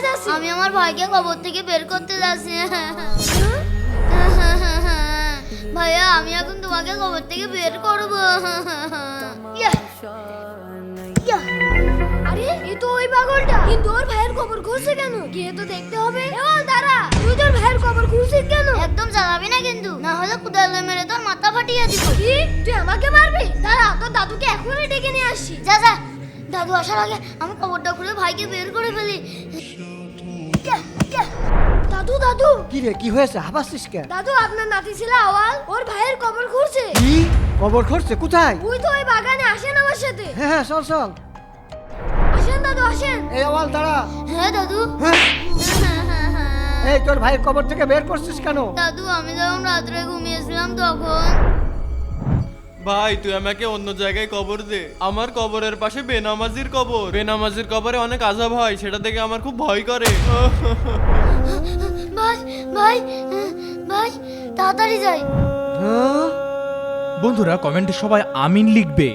যাচ্ছিস? আমি আমার ভাইকে কবর থেকে বের করতে যাচ্ছি। ভাইয়া আমি এখন তোমাকে কবর থেকে বের করবো। আরে এ তো ওই পাগলটা, কিন্তু ওর ভাইয়ের কবর খুঁজছে কেন? গিয়ে তো দেখতে হবে। এবার দাঁড়া, তুই তোর ভাইয়ের কবর খুঁজছিস কেন? একদম জ্বালাবি না কিন্তু, না হলে কুদালে মেরে তোর মাথা ফাটিয়ে দিব। কি, তুই আমাকে মারবি? দাঁড়া, তোর দাদুকে এখনই ডেকে নিয়ে আসছি। যা যা, দাদু আসার আগে আমি কবরটা খুলে ভাইকে বের করে ফেলি। দাদু দাদু কি রে, কি হয়েছে? হাবাসিস কেন? দাদু, আপনার নাতি ছিল আওয়াল, ওর ভাইয়ের কবর খুঁজছে। কি কবর খুঁড়ছে? কোথায়? তুই তো ওই বাগানে, আসেন আমার সাথে। হ্যাঁ হ্যাঁ, চল চল। আসেন দাদু, আসেন। এই আওয়াল দাঁড়া। হ্যাঁ দাদু। হ্যাঁ, এই তোর ভাইয়ের কবর থেকে বের করছিস কেন? দাদু আমি যখন রাত্রে ঘুমিয়েছিলাম তখন। ভাই তুই আমাকে অন্য জায়গায় কবর দে, আমার কবরের পাশে বেনামাজির কবর। বেনামাজির কবরে অনেক আযাব হয়, সেটা দেখে আমার খুব ভয় করে। ভাই ভাই ভাই তাড়াতাড়ি যাই। হ্যাঁ? বন্ধুরা কমেন্টে সবাই আমিন লিখবে।